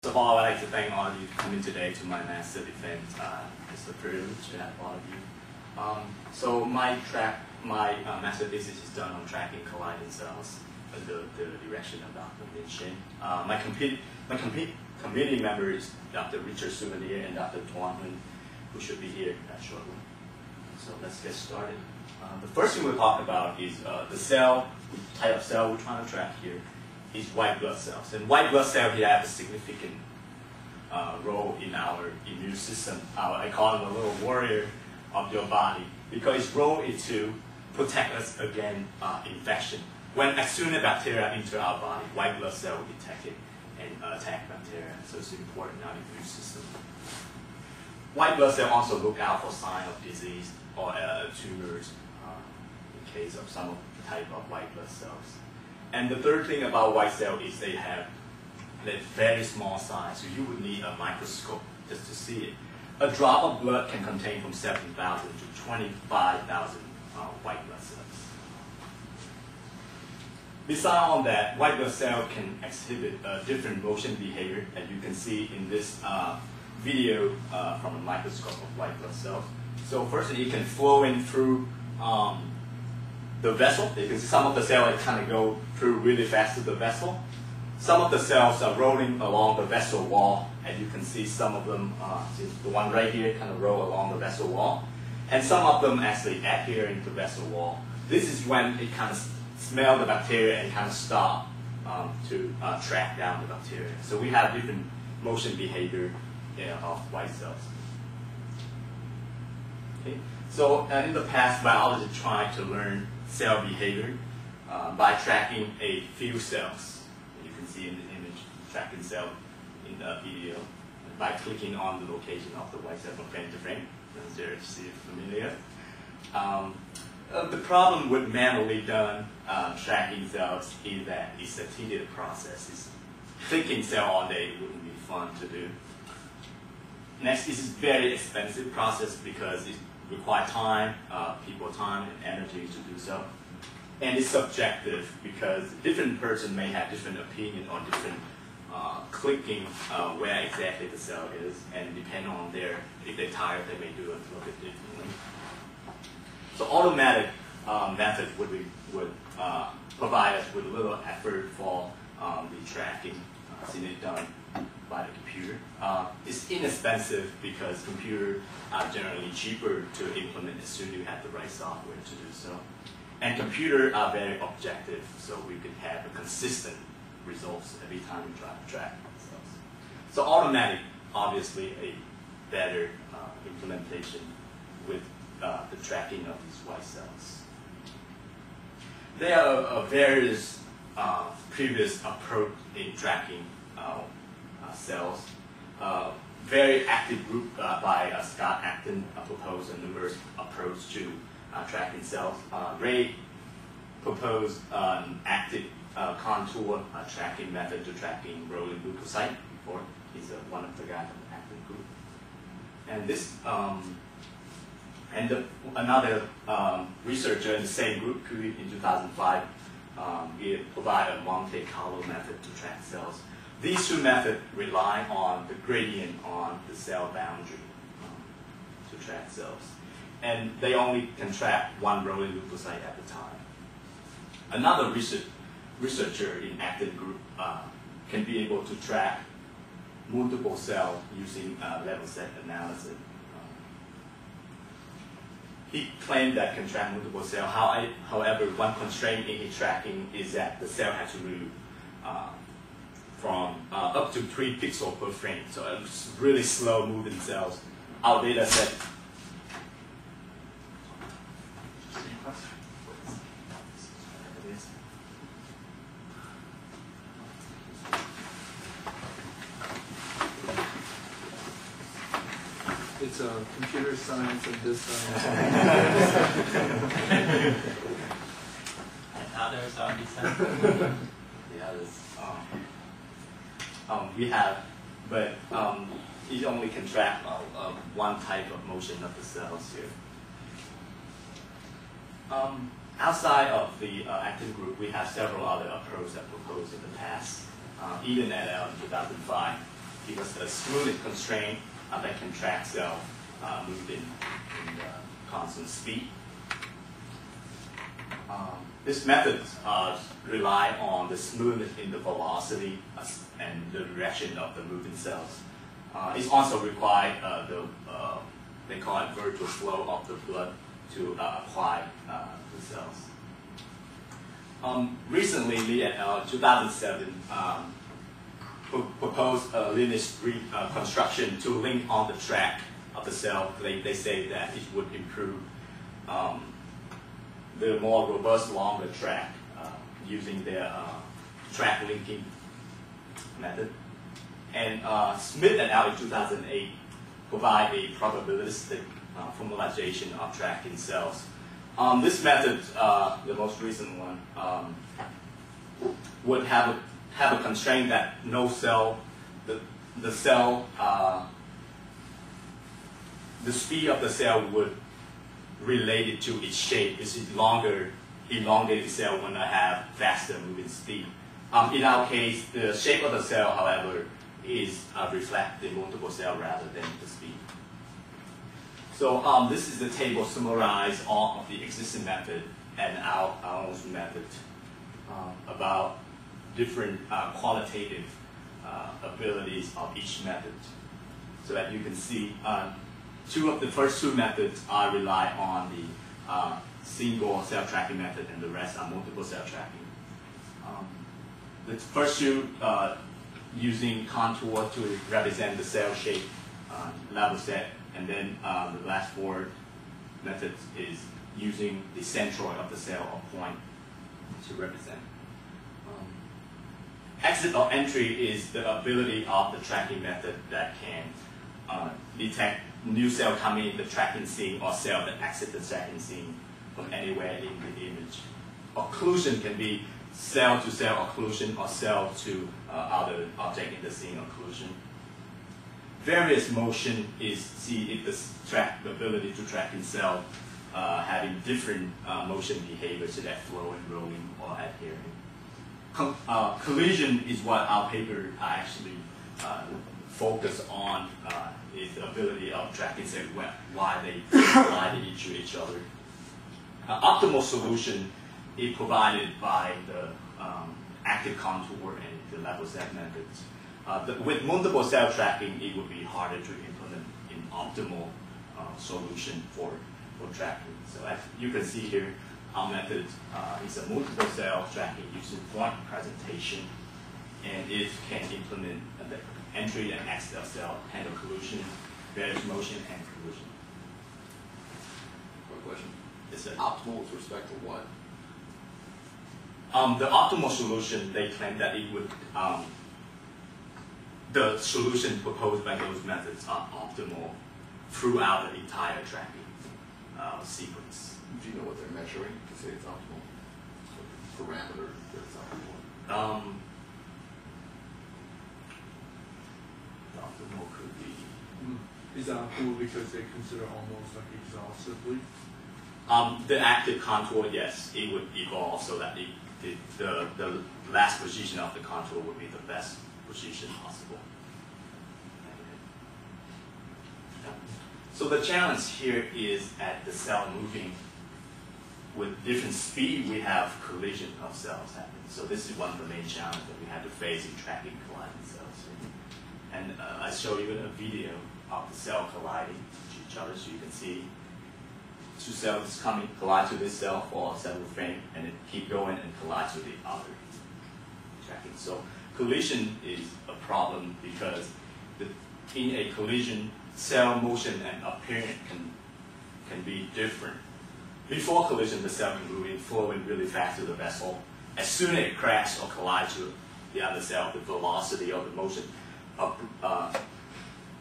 So of all, I'd like to thank all of you for coming today to my master event. It's a privilege to have all of you. So my master thesis is done on tracking colliding cells under the direction of Dr. Nguyen. My committee members, Dr. Richard Souvenir and Dr. Nguyen, who should be here shortly. So let's get started. The first thing we'll talk about is the type of cell we're trying to track here is white blood cells. And white blood cells here have a significant role in our immune system. I call them the little warrior of your body, because its role is to protect us against infection. When as soon as bacteria enter our body, white blood cell will detect it and attack bacteria. So it's important in our immune system. White blood cells also look out for signs of disease or tumors in case of some type of white blood cells. And the third thing about white cell is they have that very small size, so you would need a microscope just to see it. A drop of blood can contain from 7,000 to 25,000 white blood cells. Besides all that, white blood cell can exhibit different motion behavior, as you can see in this video from a microscope of white blood cells. So first, it can flow in through the vessel. You can see some of the cells kind of go through really fast to the vessel. Some of the cells are rolling along the vessel wall, and you can see some of them, the one right here, kind of roll along the vessel wall. And some of them actually adhere into the vessel wall. This is when it kind of smells the bacteria and kind of stop to track down the bacteria. So we have different motion behavior of white cells. Okay. So in the past, biology tried to learn cell behavior by tracking a few cells. You can see in the image, tracking cell in the video by clicking on the location of the white cell from frame to frame. There, see it familiar. The problem with manually done tracking cells is that it's a tedious process. Clicking cell all day wouldn't be fun to do. Next, this is a very expensive process because it requires time, people time, and energy to do so. And it's subjective because different person may have different opinion on different clicking where exactly the cell is, and depending on if they're tired, they may do it a little bit differently. So automatic method would provide us with a little effort for the tracking, since it's done by the computer. It's inexpensive because computers are generally cheaper to implement as soon as you have the right software to do so. And computers are very objective, so we could have a consistent results every time we try to track cells. So automatic, obviously, a better implementation with the tracking of these white cells. There are various previous approach in tracking cells. Very active group by Scott Acton proposed a numerous approach to tracking cells. Ray proposed an active contour tracking method to tracking rolling leukocyte before. He's one of the guys from the Acton group. And this another researcher in the same group, in 2005, he provided a Monte Carlo method to track cells. These two methods rely on the gradient on the cell boundary to track cells. And they only can track one rolling leukocyte at a time. Another researcher in Acton group can be able to track multiple cells using level set analysis. He claimed that can track multiple cells. However, one constraint in his tracking is that the cell has to move from up to 3 pixels per frame. So it's really slow moving cells. Our data set. It's computer science and this science. And others are besides. The others, we have, but it only can track one type of motion of the cells here. Outside of the Acton group, we have several other approaches that proposed in the past. Eden et al. in 2005 give us a smooth constraint that can track cell moved in constant speed. This method rely on the smoothness in the velocity and the direction of the moving cells. It also require they call it virtuous flow of the blood to apply the cells. Recently, Lee et al. 2007 proposed a linear street construction to link on the track of the cell. They say that it would improve the more robust, longer track using their track linking method. And Smith et al. In 2008 provide a probabilistic formalization of tracking cells. This method, the most recent one, would have a constraint that no cell, the speed of the cell would related to its shape. This is longer, elongated cell will not have faster moving speed. In our case, the shape of the cell, however, is reflect the multiple cell rather than the speed. So this is the table summarize all of the existing method and our own method about different qualitative abilities of each method. So that you can see the first two methods rely on the single cell tracking method, and the rest are multiple cell tracking. The first two using contour to represent the cell shape level set, and then the last four methods is using the centroid of the cell or point to represent. Exit or entry is the ability of the tracking method that can detect new cell coming in the tracking scene or cell that exit the tracking scene from anywhere in the image. Occlusion can be cell to cell occlusion or cell to other object in the scene occlusion. Various motion is see if the ability to track in cell having different motion behaviors, so that flowing, rolling, or adhering. Collision is what our paper actually focus on, is the ability of tracking cell, why they collide to each other. Optimal solution is provided by the active contour and the level set methods. With multiple cell tracking, it would be harder to implement an optimal solution for tracking. So as you can see here, our method is a multiple cell tracking using point presentation, and it can implement the entry and exit of cell, handle collusion, various motion, and collusion. Quick question. Is it Optimal with respect to what? The optimal solution, they claim that it would, the solution proposed by those methods are optimal throughout the entire tracking sequence. Do you know what they're measuring to say it's optimal? So parameter that it's optimal? The optimal could be... Is that cool because they consider almost like exhaustively? The active contour, yes, it would evolve so that the last position of the contour would be the best position possible. So the challenge here is at the cell moving with different speed, we have collision of cells happening. So this is one of the main challenges that we had to face in tracking colliding cells. And I show you a video of the cell colliding to each other, so you can see two cells coming, collide to this cell for several frames, and then keep going and collide to the other tracking. So collision is a problem because in a collision, cell motion and appearance can be different. Before collision, the cell can move in, flowing really fast to the vessel. As soon as it crashes or collides to the other cell, the velocity of the motion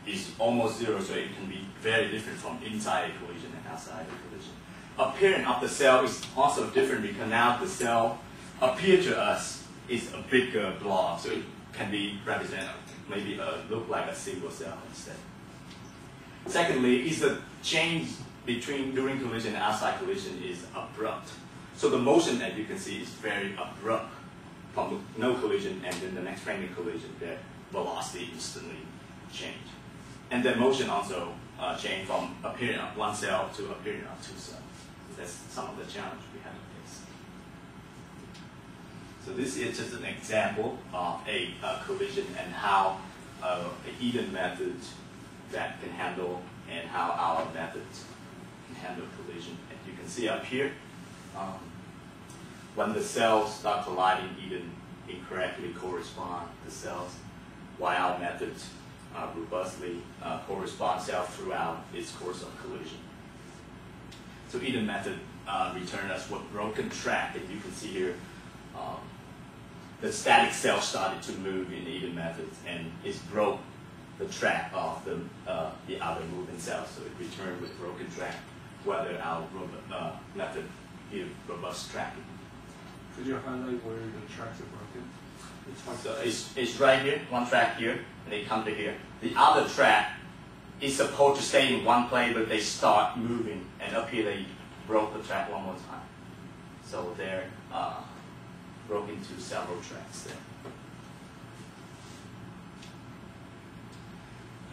is almost zero, so it can be very different from inside a collision and outside a collision. Appearance of the cell is also different because now the cell appear to us is a bigger blob, so it can be represented, maybe look like a single cell instead. Secondly, is the change between during collision and outside collision is abrupt. So the motion, as you can see, is very abrupt from no collision, and then the next frame of collision, the velocity instantly change. And the motion also change from appearing of one cell to appearing of two cells. That's some of the challenge we have to face. So this is just an example of a collision and how an Eden method that can handle and how our methods can handle collision. And you can see up here, when the cells start colliding, Eden incorrectly correspond the cells, while our methods robustly correspond cells throughout its course of collision. So Eden method returned us with broken track, and you can see here the static cell started to move in Eden methods, and it broke the track of the other moving cells, so it returned with broken track, whether our method gives robust tracking. Could you highlight where the tracks are broken? So it's right here, one track here, and they come to here. The other track is supposed to stay in one place, but they start moving, and up here they broke the track one more time. So they're broke into several tracks there.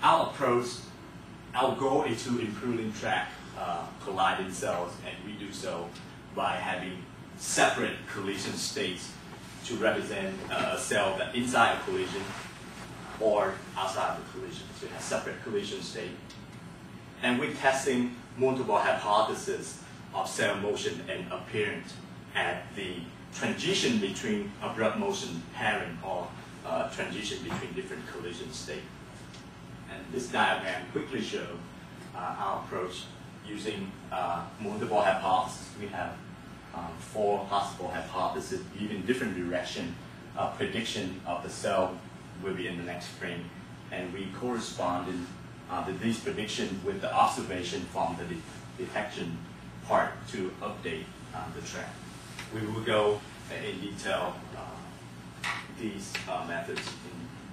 Our approach, our goal is to improving track colliding cells, and we do so by having separate collision states to represent a cell that inside a collision or outside the collision. So it has separate collision state. And we're testing multiple hypotheses of cell motion and appearance at the transition between abrupt motion parent or transition between different collision states. And this diagram quickly shows our approach using multiple hypotheses. We have 4 possible hypotheses giving different direction of prediction of the cell will be in the next frame. And we corresponded these predictions with the observation from the detection part to update the track. We will go in detail these methods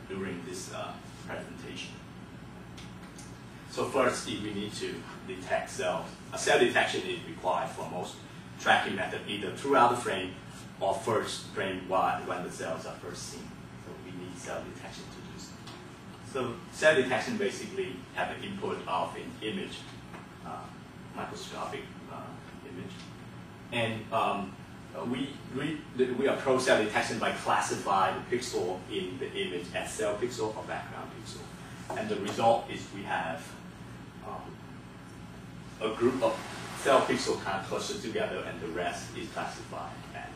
during this presentation. So first, we need to detect cells. A cell detection is required for most tracking method, either throughout the frame or first frame when the cells are first seen. So we need cell detection to do so. So cell detection basically have an input of an image, microscopic image. And we approach cell detection by classifying the pixel in the image as cell pixel or background pixel. And the result is we have a group of cell pixels kind of clustered together, and the rest is classified as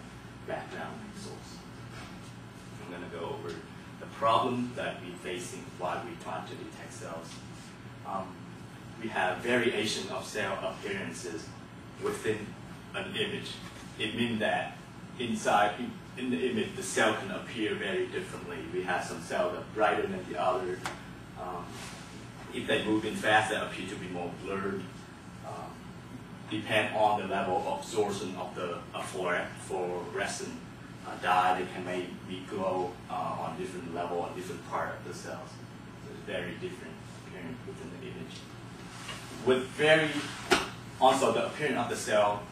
background pixels. I'm going to go over the problem that we're facing while we're trying to detect cells. We have variation of cell appearances within an image. It means that inside, in the image, the cell can appear very differently. We have some cells that are brighter than the other. If they move in fast, they appear to be more blurred. Depend on the level of absorption of the fluorescent dye, they can maybe glow on different level on different part of the cells. So it's very different appearance within the image. Also the appearance of the cell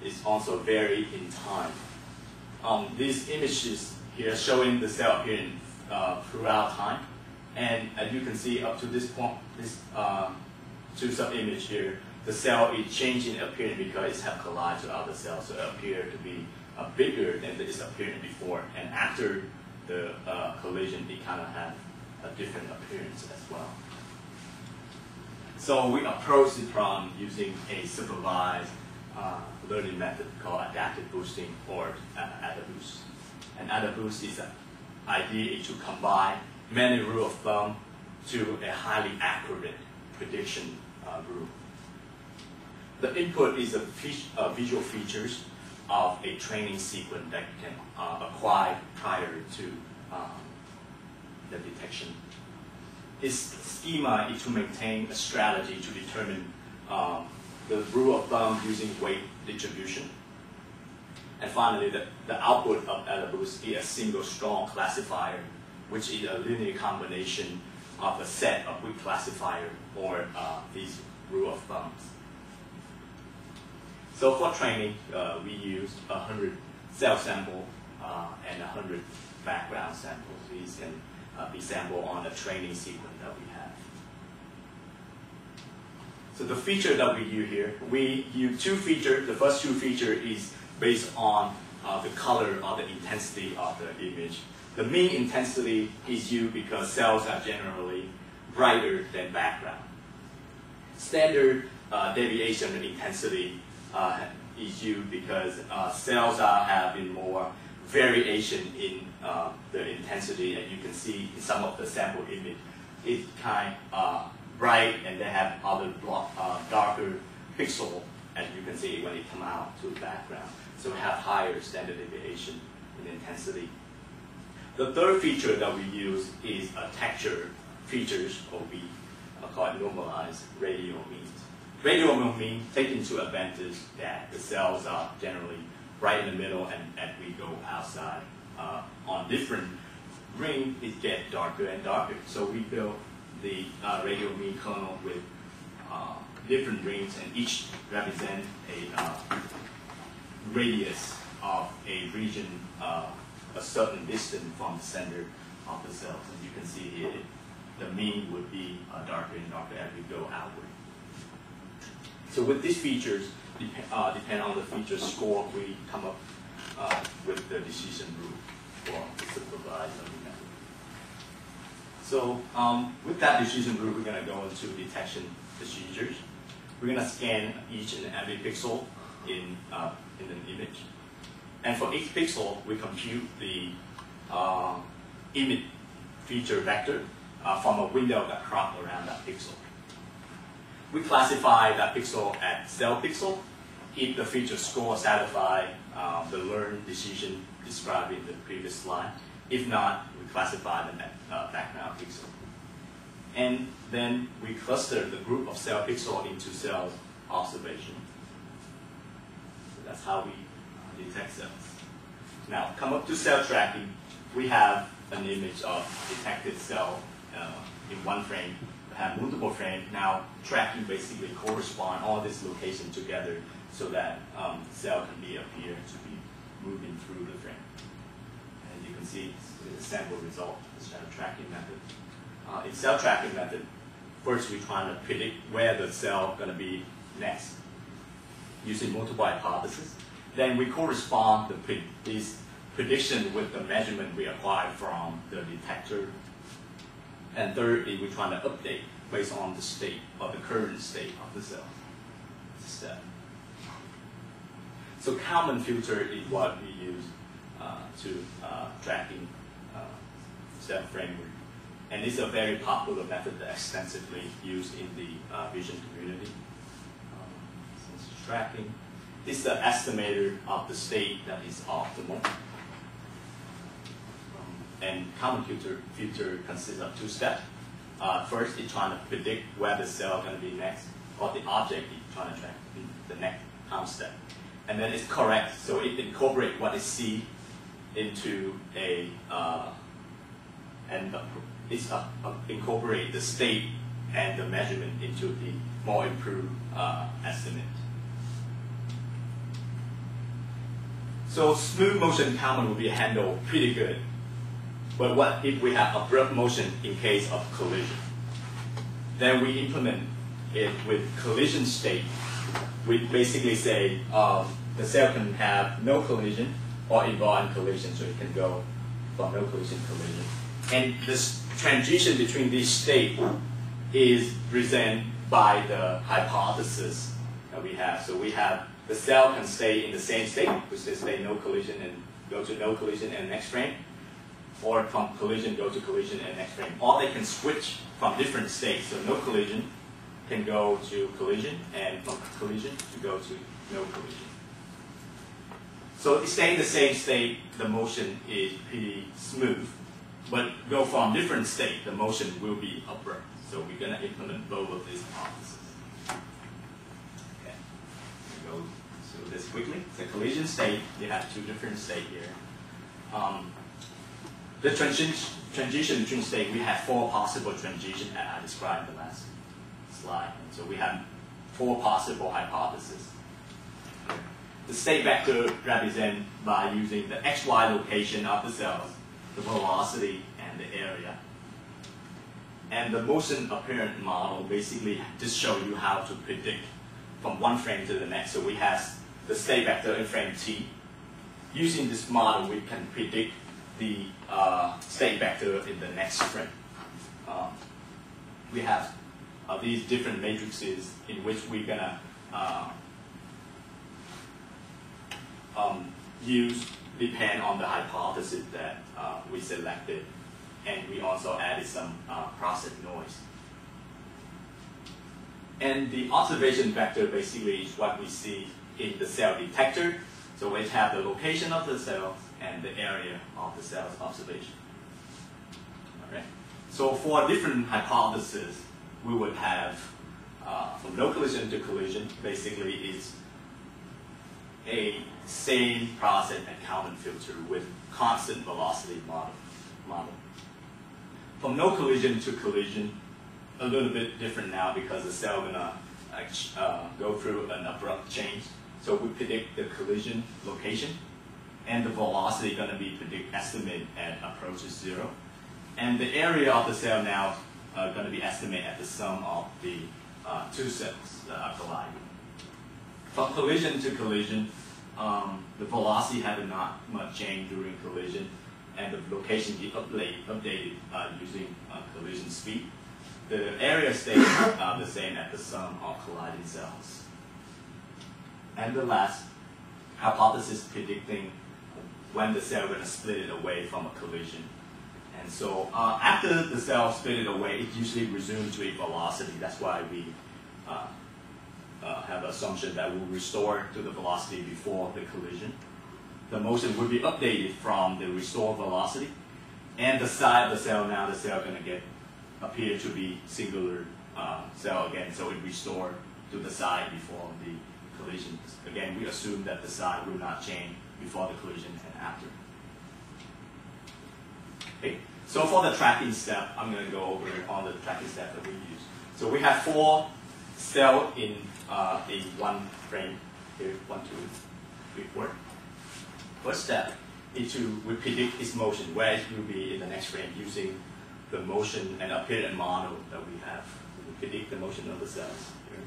is also varied in time. These images here showing the cell appearance throughout time, and as you can see up to this point, this two-cell image here, the cell is changing appearance because it has collided to other cells, so it appears to be bigger than its appearance before. And after the collision, it kind of has a different appearance as well. So we approach the problem using a supervised learning method called adaptive boosting or AdaBoost. And AdaBoost is an idea to combine many rules of thumb to a highly accurate prediction rule. The input is a visual features of a training sequence that you can acquire prior to the detection. Its schema is to maintain a strategy to determine the rule of thumb using weight distribution. And finally, the output of AdaBoost is a single strong classifier, which is a linear combination of a set of weak classifier or these rule of thumbs. So for training, we used 100 cell sample and 100 background samples. These can be sampled on a training sequence that we have. So the feature that we use here, we use two features. The first two features is based on the color or the intensity of the image. The mean intensity is used because cells are generally brighter than background. Standard deviation of intensity is used because cells are having more variation in the intensity, and you can see in some of the sample image, it's kind of bright, and they have other darker pixel, as you can see when it comes out to the background. So we have higher standard deviation in intensity. The third feature that we use is a texture features, or we call it normalized radial means. Radial mean take into advantage that the cells are generally right in the middle, and as we go outside on different ring, it gets darker and darker. So we build the radial mean kernel with different rings, and each represent a radius of a region a certain distance from the center of the cells. And you can see here, the mean would be darker and darker as we go outward. So with these features, depend on the feature score, we come up with the decision rule for the supervised learning method. So with that decision rule, we're going to go into detection procedures. We're going to scan each and every pixel in an image. And for each pixel, we compute the image feature vector from a window that crops around that pixel. We classify that pixel as cell pixel if the feature score satisfies the learned decision described in the previous slide. If not, we classify them as background pixel. And then we cluster the group of cell pixel into cell observation. So that's how we detect cells. Now, come up to cell tracking. We have an image of detected cell in one frame. We have multiple frames. Now, tracking basically correspond all this location together so that cell can be appear to be moving through the frame. And you can see the sample result, this kind of tracking method. In cell tracking method, first we're trying to predict where the cell is going to be next using multiple hypotheses. Then we correspond this prediction with the measurement we acquired from the detector. And thirdly, we're trying to update based on the state of the current state of the cell. Step. So Kalman filter is what we use to tracking cell framework. And it's a very popular method that's extensively used in the vision community. Since tracking, this is the estimator of the state that is optimal. And Kalman filter consists of two steps. First, it's trying to predict where the cell is going to be next, or the object it's trying to track in the next time step. And then it's correct, so it incorporates what it sees into a, incorporate the state and the measurement into the more improved estimate. So smooth motion Kalman will be handled pretty good. But what if we have abrupt motion in case of collision? Then we implement it with collision state. We basically say the cell can have no collision or involved in collision, so it can go from no collision to collision. And this transition between these states is presented by the hypothesis that we have. So we have the cell can stay in the same state, which is stay no collision and go to no collision in the next frame, or from collision go to collision in the next frame. Or they can switch from different states. So no collision can go to collision, and from collision to go to no collision. So if stay in the same state, the motion is pretty smooth. But go from different state, the motion will be abrupt. So we're going to implement both of these hypotheses. Okay, go through this quickly. The collision state, you have two different states here. The transition between states, we have four possible transitions as I described in the last slide. So we have four possible hypotheses. The state vector represented by using the xy location of the cells, the velocity, and the area. And the motion apparent model basically just show you how to predict from one frame to the next. So we have the state vector in frame t. Using this model, we can predict the state vector in the next frame. We have these different matrices in which we're gonna depend on the hypothesis that we selected, and we also added some process noise. And the observation vector basically is what we see in the cell detector. So we have the location of the cells and the area of the cell's observation. Okay. So for different hypotheses, we would have from no collision to collision, basically is a same process and Kalman filter with constant velocity model. From no collision to collision, a little bit different now because the cell gonna go through an abrupt change. So we predict the collision location, and the velocity gonna be estimated at approaches 0. And the area of the cell now gonna be estimated at the sum of the two cells that are colliding. From collision to collision, the velocity had not much change during collision, and the location be updated using collision speed. The area stays the same at the sum of colliding cells. And the last hypothesis predicting when the cell is going to split it away from a collision. And so after the cell split it away, it usually resumes to a velocity. That's why we have the assumption that we'll restore to the velocity before the collision. The motion will be updated from the restored velocity. And the side of the cell, now the cell is going to appear to be singular cell again. So it restored to the side before the collision. Again, we assume that the side will not change before the collision and after. Okay. So for the tracking step, I'm going to go over on the tracking step that we use. So we have 4 cells in one frame here, 1, 2, 3, 4. First step is we predict its motion, where it will be in the next frame using the motion and apparent model that we have. We predict the motion of the cells here.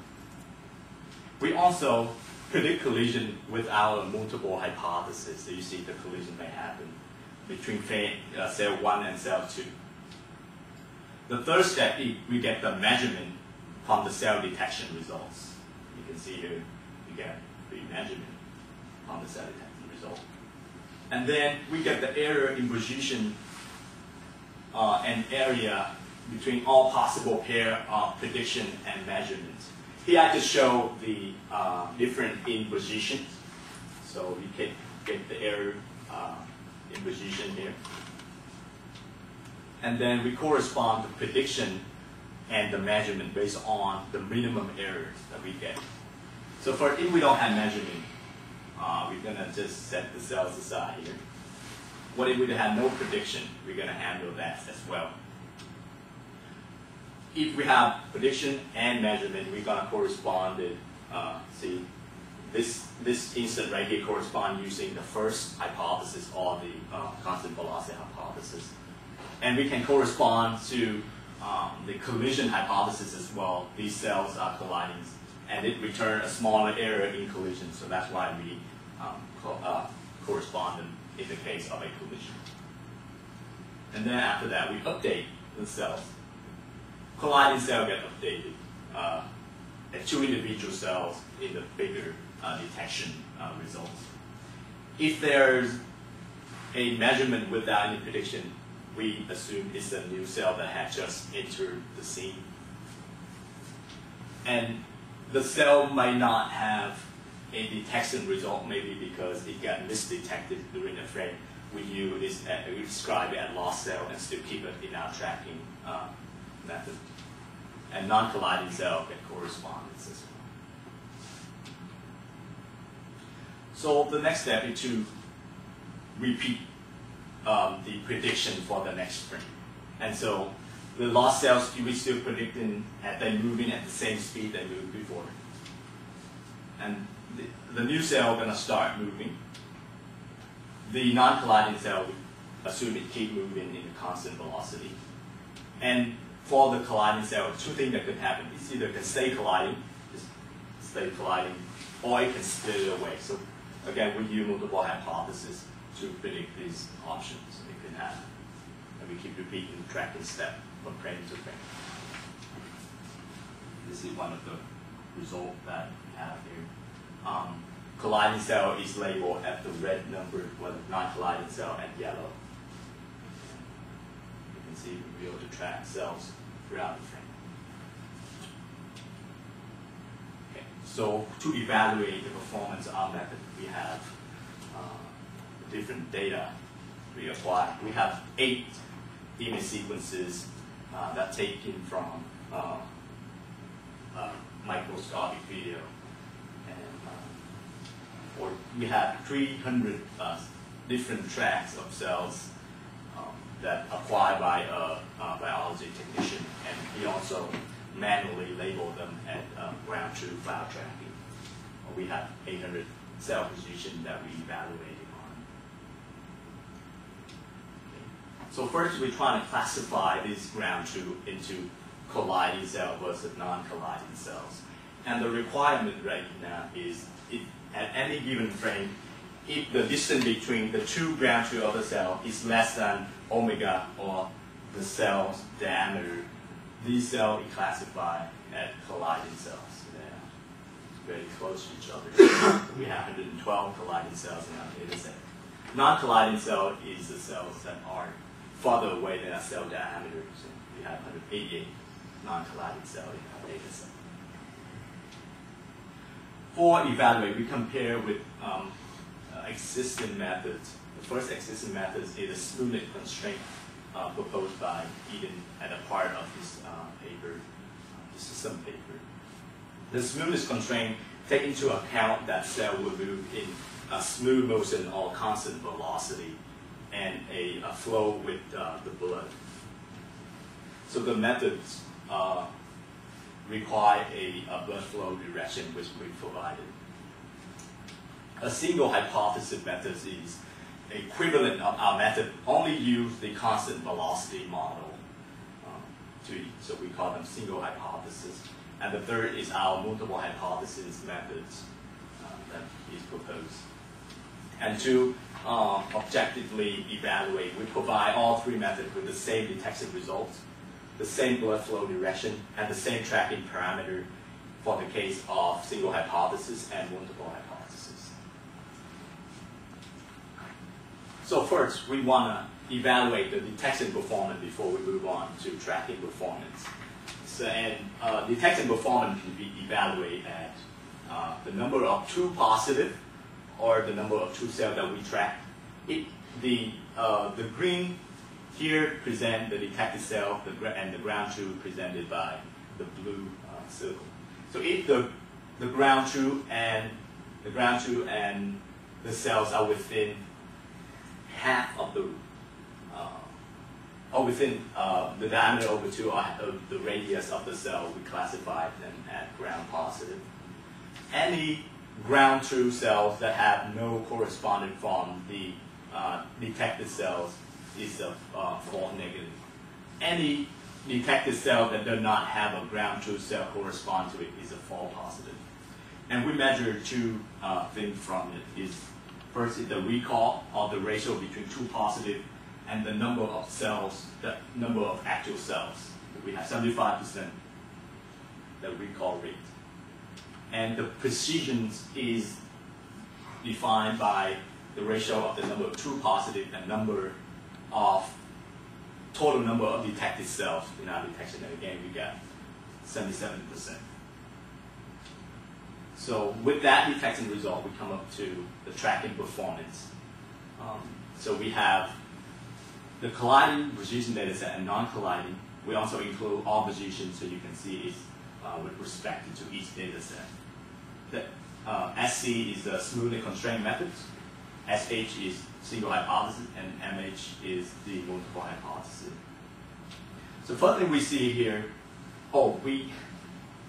We also predict collision with our multiple hypotheses. So you see the collision may happen between cell 1 and cell 2. The third step, we get the measurement from the cell detection results. You can see here, we get the measurement from the cell detection result. And then we get the error in position and area between all possible pair of prediction and measurements. Here I just show the different in positions. So we can get the error in position here. And then we correspond the prediction and the measurement based on the minimum errors that we get. So for if we don't have measurement, we're going to just set the cells aside here. What if we have no prediction? We're going to handle that as well. If we have prediction and measurement, we're going to correspond it. See, this instant right here corresponds using the first hypothesis or the constant velocity hypothesis. And we can correspond to the collision hypothesis as well. These cells are colliding, and it returns a smaller error in collision. So that's why we correspond them in the case of a collision. And then after that, we update the cells. Colliding cell get updated at 2 individual cells in the bigger detection results. If there's a measurement without any prediction, we assume it's a new cell that had just entered the scene. And the cell might not have a detection result, maybe because it got misdetected during the frame. We describe it as lost cell and still keep it in our tracking method. And non-colliding cell get correspondence as well. So the next step is to repeat the prediction for the next frame. And so the lost cells, we still predicting that they're moving at the same speed they moved before. And the new cell going to start moving. The non-colliding cell, we assume it keep moving in a constant velocity. And for the colliding cell, two things that can happen. It's either can stay colliding, just stay colliding, or it can split away. So again, we use multiple hypotheses to predict these options. It can happen. And we keep repeating the tracking step from frame to frame. This is one of the results that we have here. Colliding cell is labeled at the red number, while the non-colliding cell at yellow. You can see we'll be able to track cells throughout the frame. Okay. So to evaluate the performance of our method, we have different data we apply. We have 8 image sequences that taken from microscopic video. Or we have 300 different tracks of cells that acquired by a biology technician, and we also manually label them at ground truth file tracking. We have 800 cell positions that we evaluated on. Okay. So first, we're trying to classify this ground truth into colliding cell versus non-colliding cells, and the requirement right now is at any given frame, if the distance between the two ground truth of the cell is less than omega, or the cell's diameter, these cells are classified as colliding cells. They're very close to each other. We have 112 colliding cells in our data set. Non-colliding cell is the cells that are farther away than our cell diameter. So we have 188 non-colliding cells in our data set. For evaluate, we compare with existing methods. The first existing method is a smoothness constraint proposed by Eden as a part of this paper, the system paper. The smoothness constraint takes into account that cell will move in a smooth motion or constant velocity and a flow with the blood. So the methods require a blood flow direction, which we provided. A single hypothesis method is equivalent of our method, only use the constant velocity model so we call them single hypothesis. And the third is our multiple hypothesis methods that is proposed. And to objectively evaluate, we provide all 3 methods with the same detection results, the same blood flow direction, and the same tracking parameter for the case of single hypothesis and multiple hypothesis. So first, we want to evaluate the detection performance before we move on to tracking performance. So, and detection performance can be evaluated at the number of true positive or the number of true cells that we track. The green here present the detected cell, and the ground truth presented by the blue circle. So if the ground truth and the cells are within half of the or within the diameter over 2 or the radius of the cell, we classify them as ground positive. Any ground truth cells that have no corresponding from the detected cells is a false negative. Any detected cell that does not have a ground truth cell correspond to it is a false positive. And we measure 2 things from it. Is first is the recall, or the ratio between true positive and the number of cells, the number of actual cells. We have 75% the recall rate. And the precision is defined by the ratio of the number of true positive and number of total number of detected cells in our detection. And again, we got 77%. So with that detection result, we come up to the tracking performance. So we have the colliding position data set and non-colliding. We also include all positions, so you can see it with respect to each data set. The SC is the smoothly constrained method, SH is single hypothesis, and MH is the multiple hypothesis. So first thing we see here,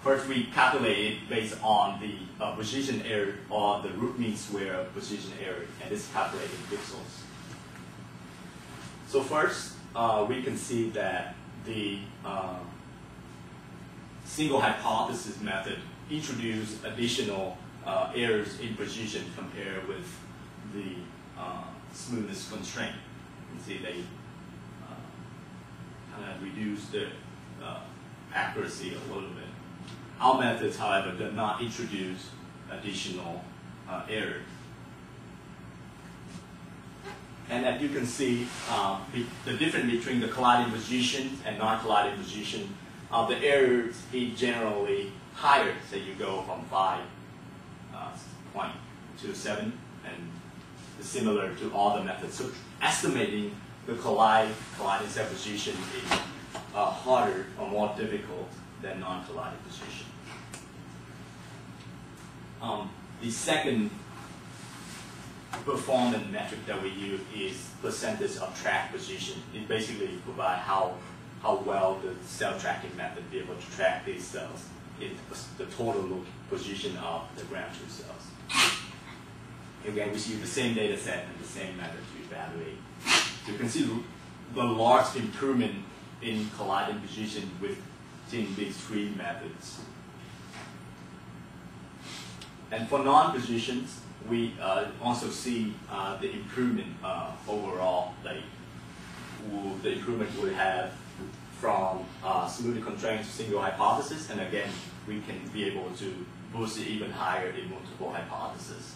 first we calculate it based on the position error, or the root mean square of position error, and this is calculated in pixels. So first, we can see that the single hypothesis method introduced additional errors in precision compared with the smoothness constraint. You can see they kind of reduce the accuracy a little bit. Our methods, however, do not introduce additional errors. And as you can see, the difference between the colliding position and non-colliding position, the errors is generally higher. So you go from 5.27, and similar to all the methods. So estimating the colliding cell position is harder or more difficult than non-colliding position. The second performance metric that we use is percentage of track position. It basically provides how well the cell tracking method be able to track these cells in the total position of the ground truth cells. Again, we use the same data set and the same method to evaluate. You can see the large improvement in colliding position within these three methods. And for non-positions, we also see the improvement overall. Like the improvement we have from smoothly constrained to single hypothesis, and again, we can be able to boost it even higher in multiple hypotheses,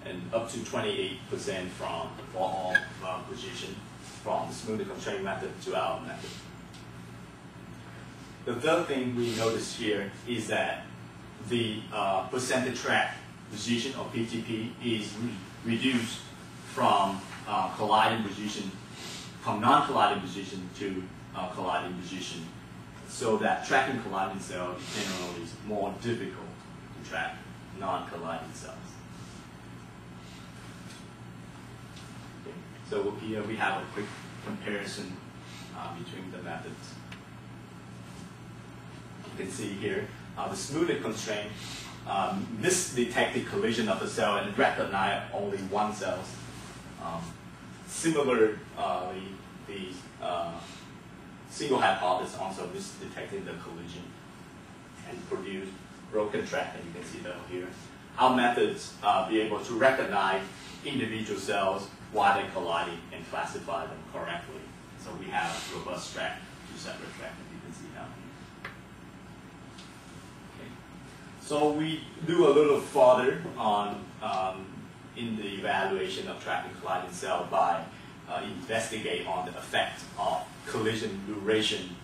and up to 28% for all position from the smoothly constrained method to our method. The third thing we notice here is that the percentage track position or PTP is reduced from colliding position, from non-colliding position to colliding position, so that tracking colliding cells generally is more difficult to track non-colliding cells. Okay. So here we have a quick comparison between the methods. You can see here the smoothly constraint misdetected collision of the cell and recognized only one cell. Similarly, the single hypothesis also misdetected the collision and produced broken track, and you can see that here. Our methods be able to recognize individual cells while they're colliding and classify them correctly. So we have a robust track, two separate tracks, as you can see now. Okay. So we do a little further on in the evaluation of tracking colliding cell by investigate on the effect of collision duration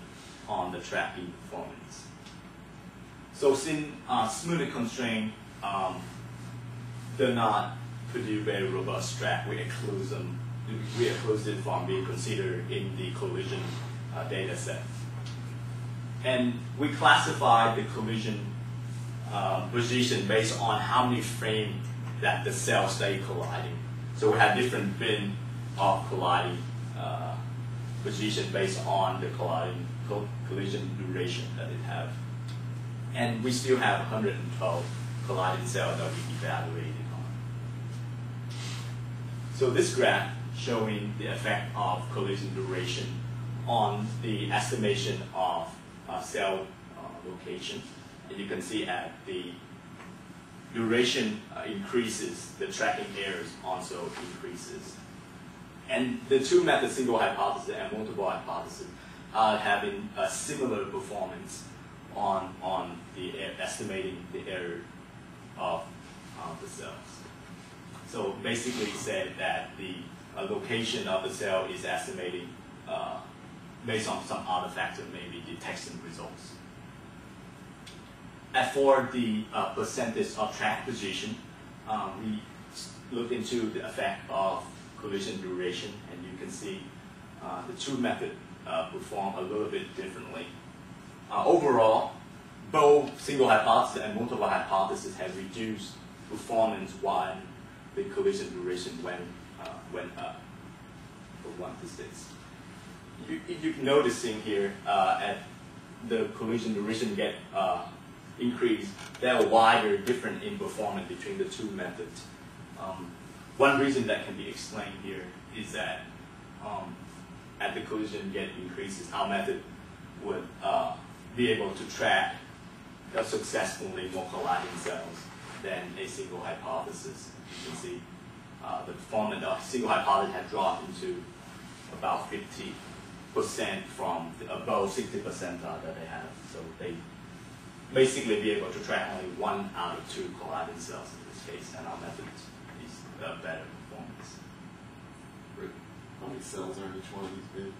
on the tracking performance. So since smoothly constrained do not produce very robust track, we exclude them. We exclude it from being considered in the collision data set. And we classify the collision position based on how many frames that the cells stay colliding. So we have different bin of colliding position based on the collision duration that it have. And we still have 112 colliding cells that we evaluated on. So this graph showing the effect of collision duration on the estimation of cell location. And you can see at the duration increases, the tracking errors also increases. And the two methods, single hypothesis and multiple hypothesis, are having a similar performance on the estimating the error of the cells. So basically said that the location of the cell is estimating based on some other factor, maybe detection results. As for the percentage of track position, we look into the effect of collision duration, and you can see the two methods perform a little bit differently. Overall, both single hypothesis and multiple hypothesis have reduced performance while the collision duration went up from 1 to 6. You're noticing here at the collision duration get increased, there are wider difference in performance between the two methods. One reason that can be explained here is that at the collision get increases, our method would be able to track successfully more colliding cells than a single hypothesis. You can see the performance of single hypothesis had dropped into about 50% from above 60% that they have. So they basically be able to track only 1 out of 2 colliding cells in this case, and our method is better performance. Great. How many cells are in each one of these bins?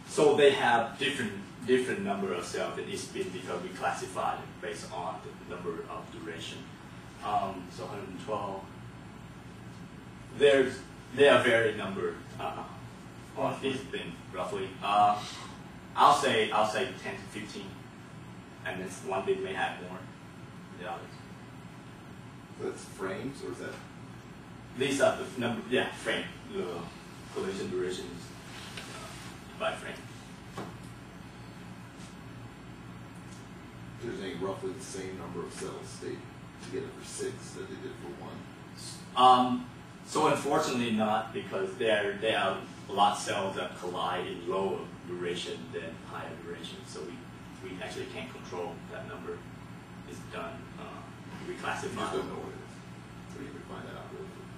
So they have different number of cells in each bin because we classify it based on the number of duration. So 112. There are varied number on each bin roughly. I'll say 10 to 15, and then one bin may have more than the others. So that's frames, or is that? These are the number, yeah, frame. The collision duration is by frame. There's any roughly the same number of cells stayed together for 6 that they did for 1? So unfortunately not, because there are a lot of cells that collide in lower duration than higher duration. So we actually can't control that number. It's done. We You classify. just don't know what it is. So you can find that out really quick.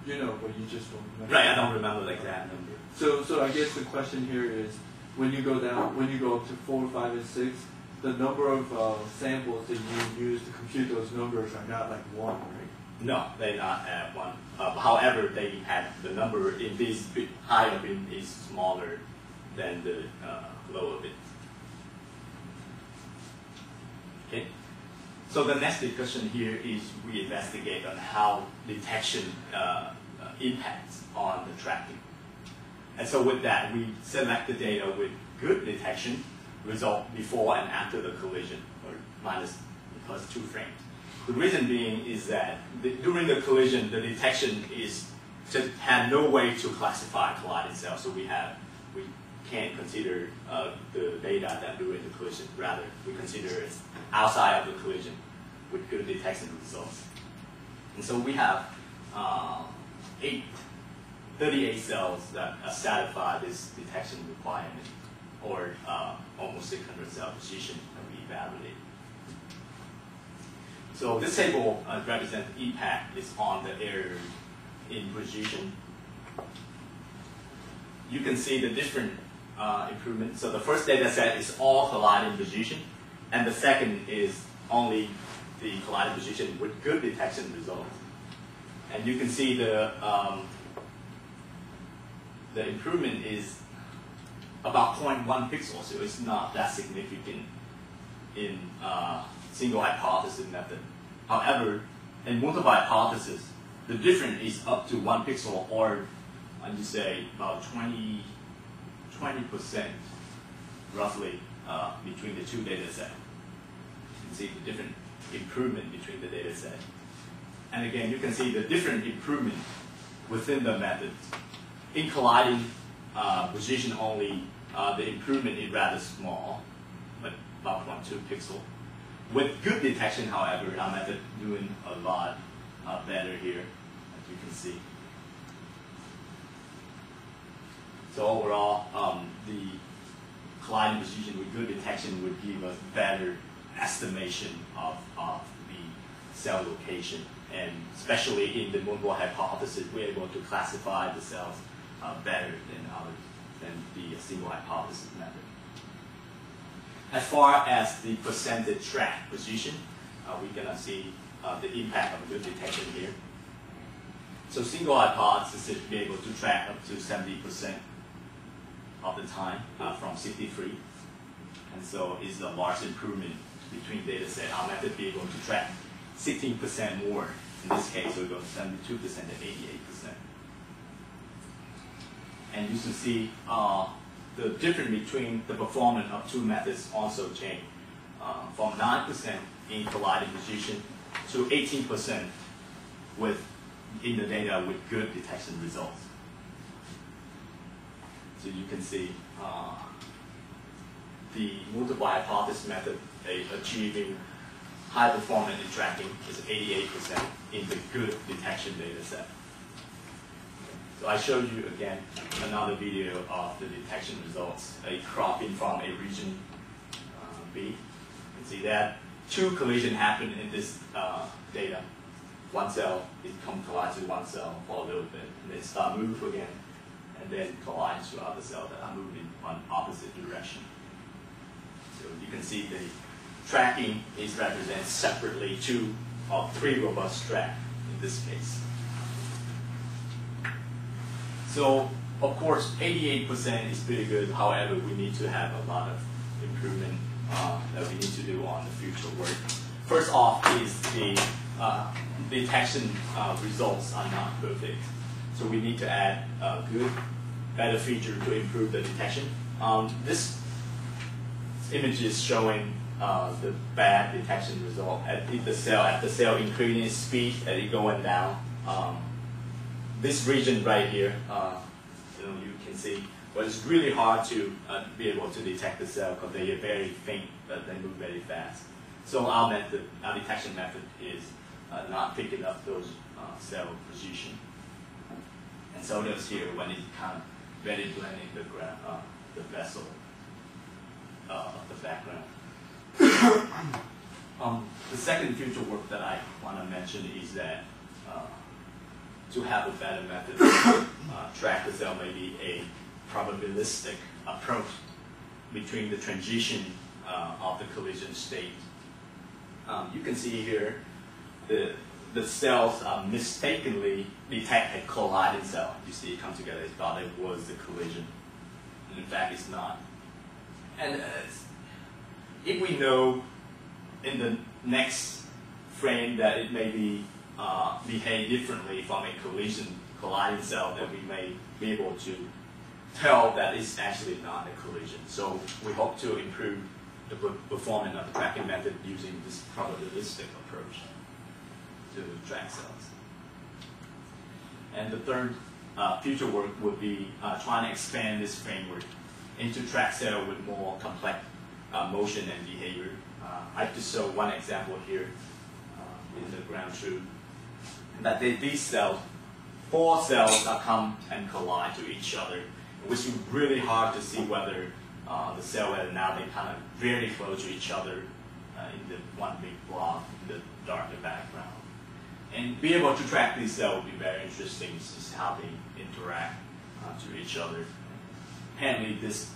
You know, but you just don't remember. Right, I don't remember the exact number. So I guess the question here is, when you go up to 4, 5, and 6, the number of samples that you use to compute those numbers are not like 1, right? No, they not at 1. However, they have the number in this higher bin is smaller than the lower bin. Okay. So the next discussion here is we investigate on how detection impacts on the tracking. And so with that, we select the data with good detection result before and after the collision, or plus 2 frames. The reason being is that during the collision, the detection is just had no way to classify colliding cells, so we can't consider the data that during the collision. Rather, we consider it outside of the collision with good detection results. And so we have 38 cells that satisfy this detection requirement, or almost 600 cell precision that we evaluate. So this table represents the impact is on the error in precision. You can see the different improvements. So the first data set is all colliding precision, and the second is only the colliding precision with good detection results. And you can see the improvement is about 0.1 pixels, so it's not that significant in single hypothesis method. However, in multiple hypothesis, the difference is up to 1 pixel, or I would say about 20% roughly between the 2 data sets. You can see the different improvement between the data set. And again, you can see the different improvement within the method. In colliding precision only, the improvement is rather small, but about 0.2 pixel. With good detection, however, our method doing a lot better here, as you can see. So overall, the colliding precision with good detection would give us better estimation of the cell location, and especially in the multiple hypothesis, we're able to classify the cells better than the single hypothesis method. As far as the percentage track precision, we're going to see the impact of good detection here. So single hypothesis is be able to track up to 70% of the time from 63. And so it's a large improvement between data set. Our method be able to track 16% more. In this case, we go from 72% to 88%. And you can see the difference between the performance of 2 methods also change from 9% in colliding precision to 18% in the data with good detection results. So you can see the multiple hypothesis method achieving high performance in tracking is 88% in the good detection data set. So So I showed you again another video of the detection results, a cropping from a region B. You can see that 2 collisions happen in this data. One cell, it collides with one cell for a little bit, and then start move again, and then collides with other cells that are moving on opposite direction. So you can see the tracking is represented separately 2 or 3 robust track in this case. So of course 88% is pretty good. However, we need to have a lot of improvement that we need to do on the future work. First off is the detection results are not perfect. So we need to add a better feature to improve the detection. This image is showing the bad detection result at the cell increasing speed and it going down. This region right here, you can see, but it's really hard to be able to detect the cell because they are very faint, but they move very fast. So our detection method is not picking up those cell position. And so does here when it kind of very blending the vessel of the background. The second future work that I want to mention is that to have a better method to track the cell, maybe a probabilistic approach between the transition of the collision state. You can see here the cells mistakenly detect a colliding cell. You see it come together, they thought it was the collision. And in fact, it's not. And if we know in the next frame that it may be behave differently from a colliding cell, that we may be able to tell that it's actually not a collision. So we hope to improve the performance of the tracking method using this probabilistic approach to track cells. And the third future work would be trying to expand this framework into track cell with more complex motion and behavior. I just show one example here in the ground truth. That these cells, 4 cells that come and collide to each other, which is really hard to see whether the cell, whether now they kind of very close to each other in the one big block in the darker background. And be able to track these cells would be very interesting to see how they interact to each other. Apparently this,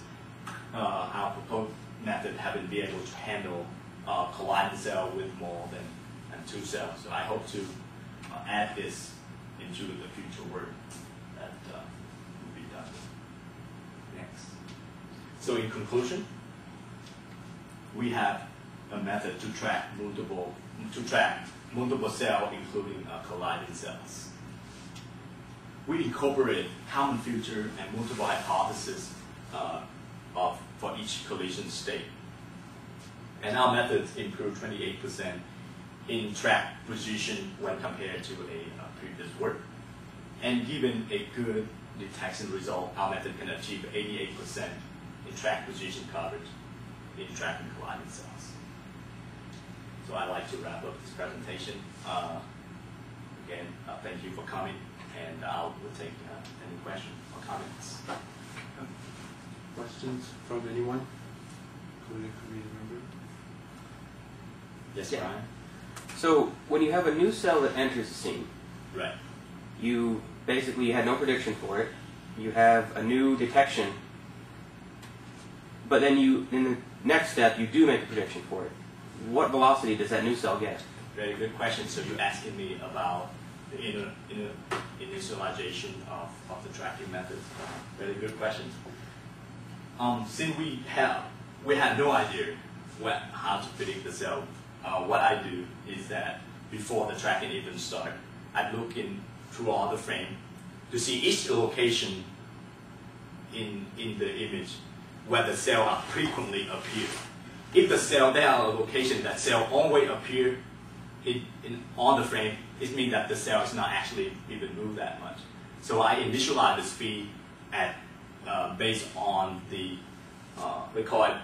our proposed method haven't been able to handle colliding cell with more than 2 cells. So I hope to add this into the future work that will be done next. So in conclusion, we have a method to track multiple cells, including colliding cells. We incorporate common feature and multiple hypotheses for each collision state. And our methods improve 28% in track position when compared to a previous work. And given a good detection result, our method can achieve 88% in track position coverage in tracking colliding cells. So I'd like to wrap up this presentation. Again, thank you for coming, and I will take any questions or comments. Questions from anyone, including committee member? Yes, Yeah. Brian? So when you have a new cell that enters the scene, Right. you basically had no prediction for it. You have a new detection, but then in the next step, you do make a prediction for it. What velocity does that new cell get? Very good question. So you're asking me about the initialization of the tracking method. Very good question. Since we have no idea how to predict the cell, what I do is that before the tracking even starts, I look in through all the frame to see each location in the image where the cell are frequently appear. If the cell, there are a location that cell always appear on the frame, it means that the cell is not actually even moved that much. So I initialize the speed at based on the we call it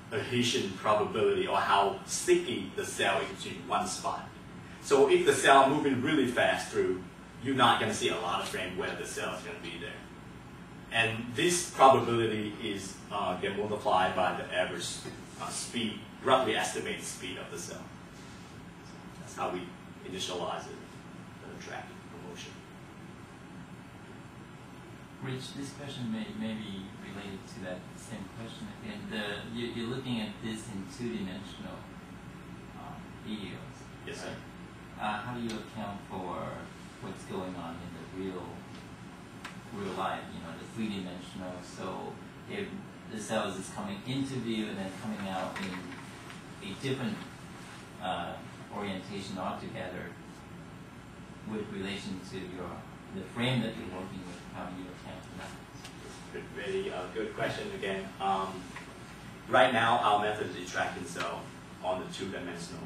adhesion probability, or how sticky the cell is in one spot. So if the cell moving really fast through, you're not going to see a lot of frame where the cell is going to be there. And this probability is get multiplied by the average speed, roughly estimated speed of the cell. So that's how we initialize it, the tracking of motion. Rich, this question may be related to that same question again. You're looking at this in two-dimensional videos. Yes, sir. Right? How do you account for what's going on in the real life? You know, the three-dimensional. So if the cells is coming into view and then coming out in a different orientation altogether, with relation to the frame that you're working with, how do you account for that? Really good question again. Right now, our method is tracking cell on the two-dimensional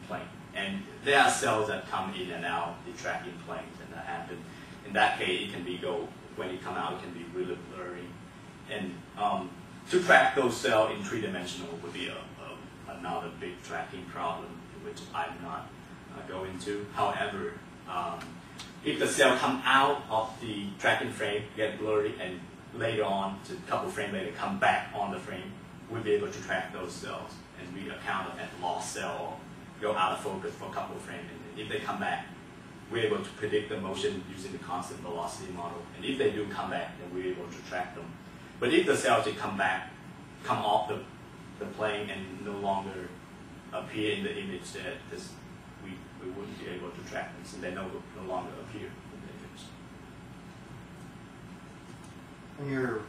plane. And there are cells that come in and out the tracking planes, and that happen. In that case, it can be when it come out, it can be really blurry. And to track those cells in three-dimensional would be another big tracking problem, which I'm not going to. However, if the cell come out of the tracking frame, get blurry, and later on, a couple frames later, come back on the frame, we'll be able to track those cells. And we account them as lost cell, go out of focus for a couple of frames. And if they come back, we're able to predict the motion using the constant velocity model. And if they do come back, then we're able to track them. But if the cells did come off the plane and no longer appear in the image, that we wouldn't be able to track them, since they no longer appear in the image. And your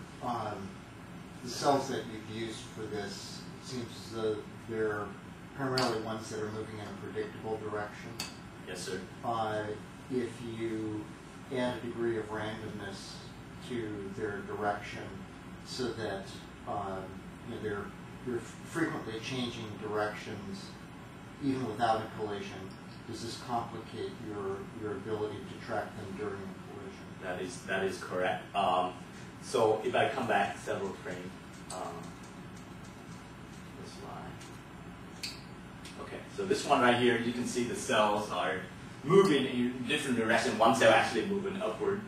the cells that you've used for this, it seems as though they're primarily ones that are moving in a predictable direction. Yes, sir. If you add a degree of randomness to their direction, so that they're frequently changing directions, even without a collision, does this complicate your ability to track them during a collision? That is correct. So if I come back several frames, this line. Okay, so this one right here, you can see the cells are moving in different directions. One cell actually moving upward,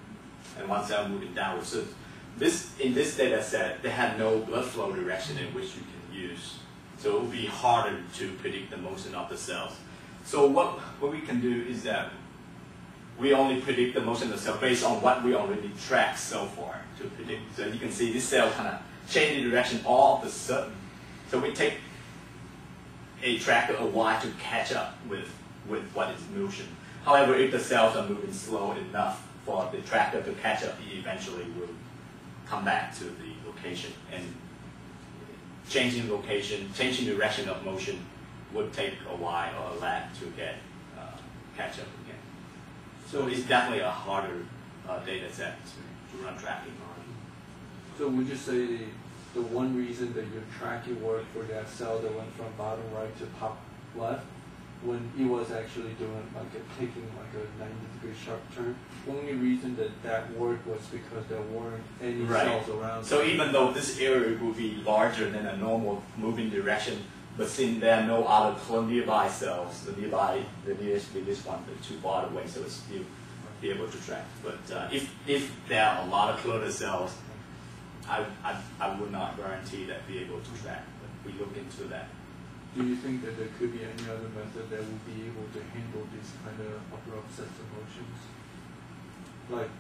and one cell moving downward. So in this data set, they have no blood flow direction in which you can use. So it will be harder to predict the motion of the cells. So what we can do is that we only predict the motion of the cell based on what we already tracked so far to predict. So you can see this cell kind of change the direction all of a sudden. So we take a tracker a while to catch up with what is motion. However, if the cells are moving slow enough for the tracker to catch up, it eventually will come back to the location. And changing location, changing direction of motion would take a while or a lag to catch up again. So it's definitely a harder data set to run tracking on. So would you say the one reason that your tracking worked for that cell that went from bottom right to top left, when it was actually doing taking a 90-degree sharp turn, only reason that worked was because there weren't any cells around. So even though this area would be larger than a normal moving direction, but since there are no other nearby cells, the nearest biggest one is too far away, so it's still be able to track. But if there are a lot of clutter cells, I would not guarantee that be able to track. But we look into that. Do you think that there could be any other method that would be able to handle these kind of abrupt sets of motions? Like,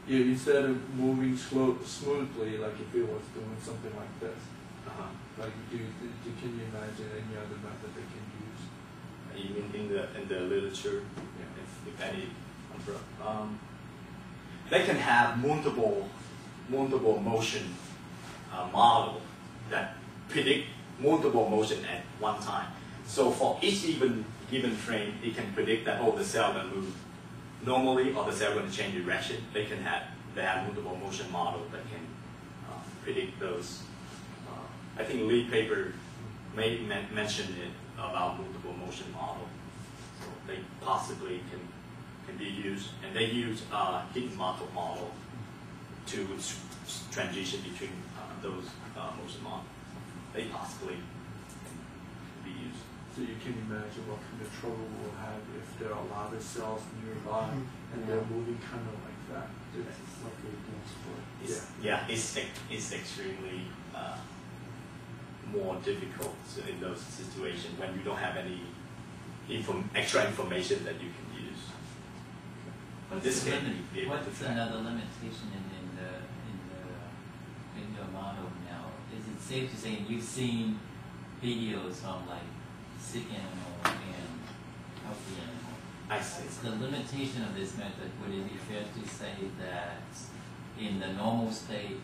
instead of moving smoothly, like if it was doing something like this. Like, can you imagine any other method they can use? Even in the literature, if any, they can have multiple motion model that predict multiple motion at one time. So for each given frame, it can predict that the cell going to move normally or the cell going to change direction. They have multiple motion model that can predict those. I think Lee paper may mention it about multiple motion model. So they possibly can be used, and they use hidden model to transition between those motion models. They possibly can be used. So you can imagine what kind of trouble we'll have if there are a lot of cells nearby and they're moving kind of like that. It's like a dance floor. It's extremely more difficult in those situations when you don't have any extra information that you can use. But this case, you'd be able to What's track. another limitation in your model now? Is it safe to say you've seen videos from like sick animal and healthy animal? I see. It's the limitation of this method. Would it be fair to say that in the normal state,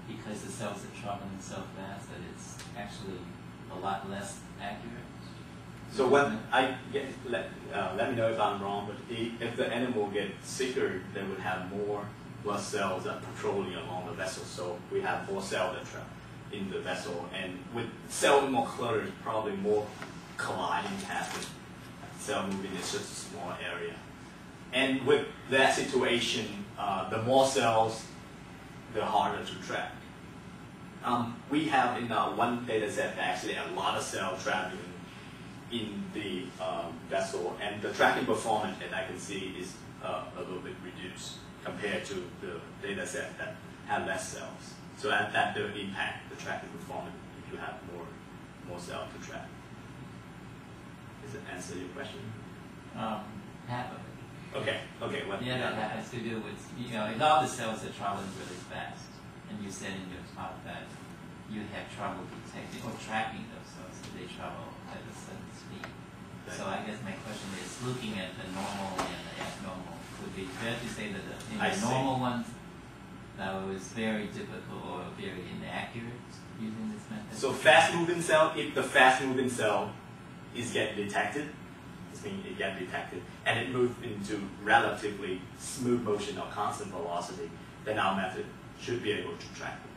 because the cells are traveling so fast, that it's actually a lot less accurate? So when let me know if I'm wrong, but if the animal gets sicker, they would have more blood cells that patrolling along the vessel. So we have more cells that travel in the vessel, and with cell more cluttered, probably more colliding happen. Cell moving is just a small area, and with that situation, the more cells, the harder to track. We have in one data set actually a lot of cells traveling in the vessel, and the tracking performance that I can see is a little bit reduced compared to the data set that have less cells. So that will impact the tracking performance if you have more cells to track. Does that answer your question? Half of it. Okay. Well, Yeah, that has to do with, if all the cells are traveling really fast, and you said in your talk that you have trouble detecting or tracking those cells, so they travel at a certain speed. So I guess my question is, looking at the normal and the abnormal, would it be fair to say that in the normal ones, that was very difficult or very inaccurate using this method? So fast-moving cell, if the fast-moving cell is getting detected, this means it gets detected, and it moves into relatively smooth motion or constant velocity, then our method should be able to track it.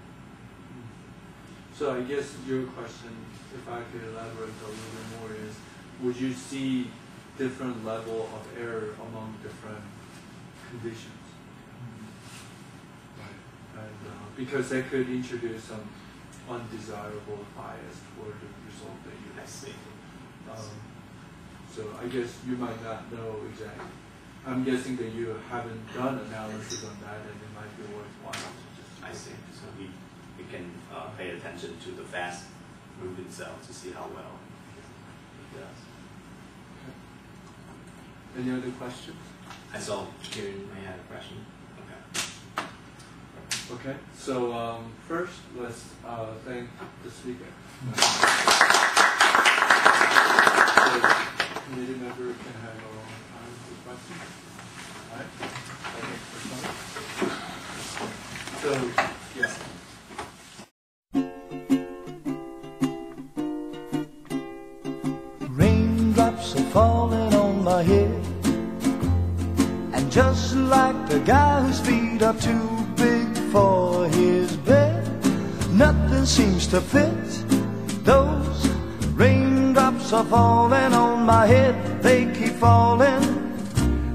So I guess your question, if I could elaborate a little bit more, is would you see different level of error among different conditions? Right. And because that could introduce some undesirable bias toward the result that you I see. So I guess you might not know exactly. I'm guessing that you haven't done analysis on that, and it might be worthwhile to just. I see. So we can pay attention to the fast-moving cell to see how well it does. Okay. Any other questions? I saw Nguyen may have a question. Okay. Okay. So first, let's thank the speaker. Committee member can have our own time for questions. All right. So, yes. Raindrops are falling on my head, and just like the guy whose feet are too big for his bed, nothing seems to fit. Those raindrops are falling on my head, they keep falling.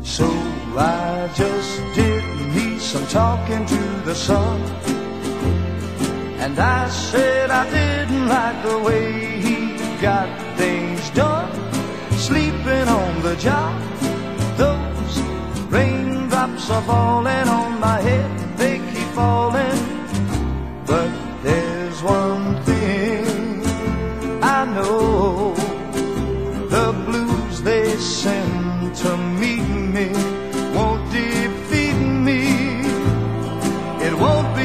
So I just did me some talking to the sun, and I said I didn't like the way he got things done, sleeping on the job. Those raindrops are falling on my head, they keep falling. But there's one thing I know, the blues they send to meet me won't defeat me. It won't